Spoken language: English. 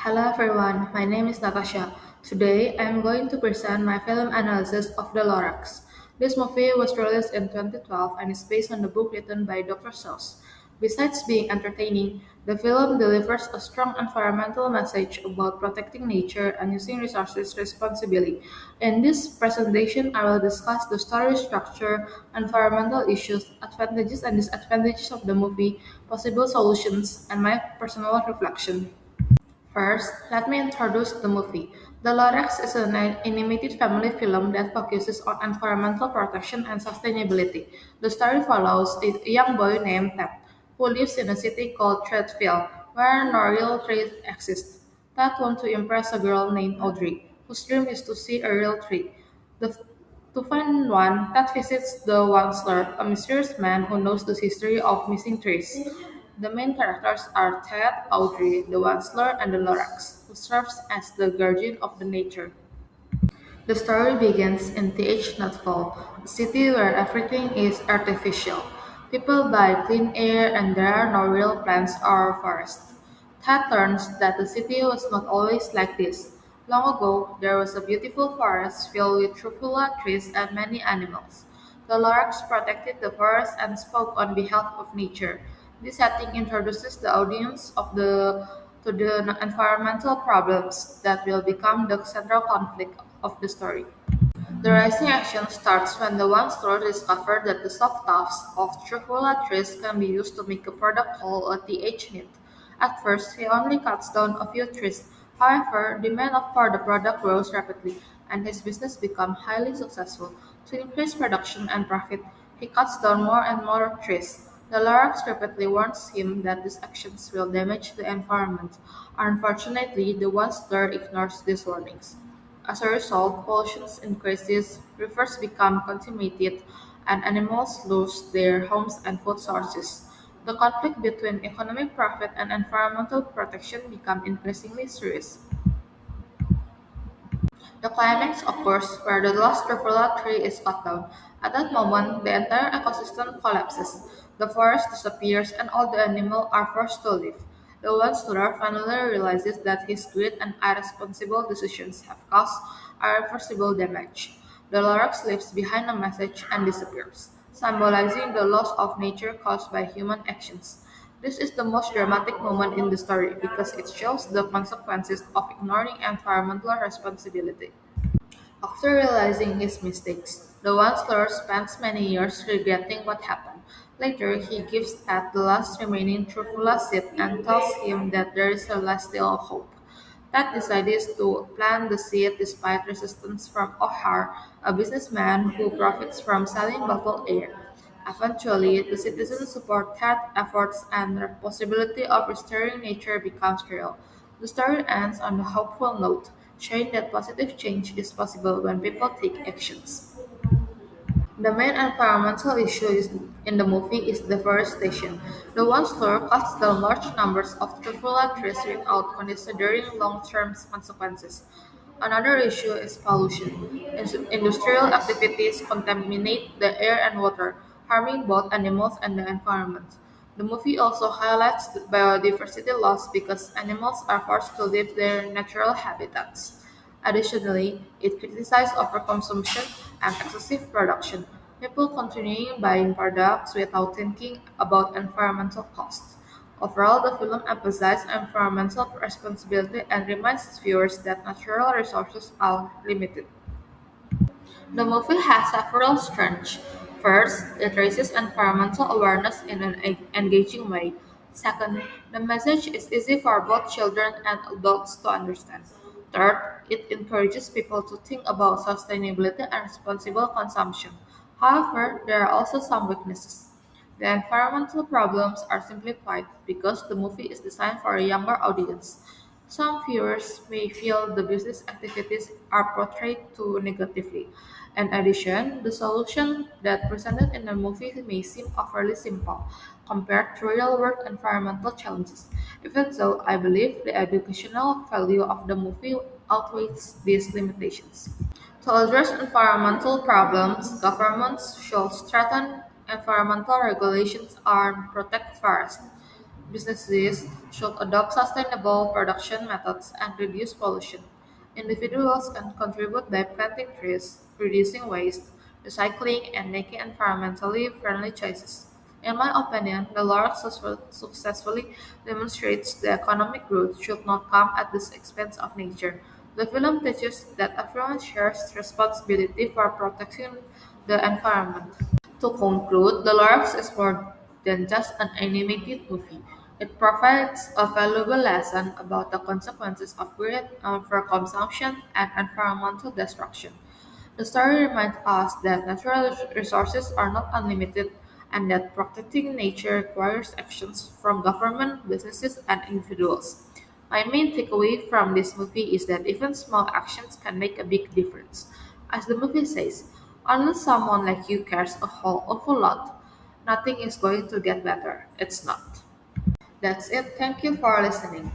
Hello everyone, my name is Natasha. Today I am going to present my film analysis of The Lorax. This movie was released in 2012 and is based on the book written by Dr. Seuss. Besides being entertaining, the film delivers a strong environmental message about protecting nature and using resources responsibly. In this presentation, I will discuss the story structure, environmental issues, advantages and disadvantages of the movie, possible solutions, and my personal reflection. First, let me introduce the movie. The Lorax is an animated family film that focuses on environmental protection and sustainability. The story follows a young boy named Ted, who lives in a city called Threadfield, where no real tree exists. Ted wants to impress a girl named Audrey, whose dream is to see a real tree. The, to find one, Ted visits the Onceler, a mysterious man who knows the history of missing trees. The main characters are Ted, Audrey, the Wansler, and the Lorax, who serves as the guardian of the nature. The story begins in TH Nutfall, a city where everything is artificial. People buy clean air and there are no real plants or forests. Ted learns that the city was not always like this. Long ago, there was a beautiful forest filled with truffula trees and many animals. The Lorax protected the forest and spoke on behalf of nature. This setting introduces the audience to the environmental problems that will become the central conflict of the story. The rising action starts when the one store discovers that the soft tufts of truffula trees can be used to make a product called a TH knit. At first, he only cuts down a few trees. However, demand for the product grows rapidly, and his business becomes highly successful. To increase production and profit, he cuts down more and more trees. The Lorax repeatedly warns him that these actions will damage the environment. Unfortunately, the one store ignores these warnings. As a result, pollution increases, rivers become contaminated, and animals lose their homes and food sources. The conflict between economic profit and environmental protection becomes increasingly serious. The climax occurs where the last Dracula tree is cut down. At that moment, the entire ecosystem collapses. The forest disappears and all the animals are forced to leave. The one student finally realizes that his greed and irresponsible decisions have caused irreversible damage. The Lorax leaves behind a message and disappears, symbolizing the loss of nature caused by human actions. This is the most dramatic moment in the story because it shows the consequences of ignoring environmental responsibility. After realizing his mistakes, the Chancellor spends many years regretting what happened. Later, he gives Ted the last remaining Truffula seed and tells him that there is still hope. Ted decides to plant the seed despite resistance from O'Hare, a businessman who profits from selling bottled air. Eventually, the citizens support Ted's efforts and the possibility of restoring nature becomes real. The story ends on a hopeful note, showing that positive change is possible when people take actions. The main environmental issue in the movie is deforestation. The one store cuts down large numbers of truffula trees without considering long-term consequences. Another issue is pollution. Industrial activities contaminate the air and water, harming both animals and the environment. The movie also highlights the biodiversity loss because animals are forced to leave their natural habitats. Additionally, it criticizes overconsumption and excessive production, people continuing buying products without thinking about environmental costs. Overall, the film emphasizes environmental responsibility and reminds viewers that natural resources are limited. The movie has several strengths. First, it raises environmental awareness in an engaging way. Second, the message is easy for both children and adults to understand. Third, it encourages people to think about sustainability and responsible consumption. However, there are also some weaknesses. The environmental problems are simplified because the movie is designed for a younger audience. Some viewers may feel the business activities are portrayed too negatively. In addition, the solution that presented in the movie may seem overly simple compared to real-world environmental challenges. Even so, I believe the educational value of the movie outweighs these limitations. To address environmental problems, governments should strengthen environmental regulations and protect forests. Businesses should adopt sustainable production methods and reduce pollution. Individuals can contribute by planting trees, reducing waste, recycling, and making environmentally friendly choices. In my opinion, the Lorax successfully demonstrates the economic growth should not come at the expense of nature. The film teaches that everyone shares responsibility for protecting the environment. To conclude, The Lorax is more than just an animated movie. It provides a valuable lesson about the consequences of greed for consumption and environmental destruction. The story reminds us that natural resources are not unlimited and that protecting nature requires actions from government, businesses, and individuals. My main takeaway from this movie is that even small actions can make a big difference. As the movie says, unless someone like you cares a whole awful lot, nothing is going to get better. It's not. That's it. Thank you for listening.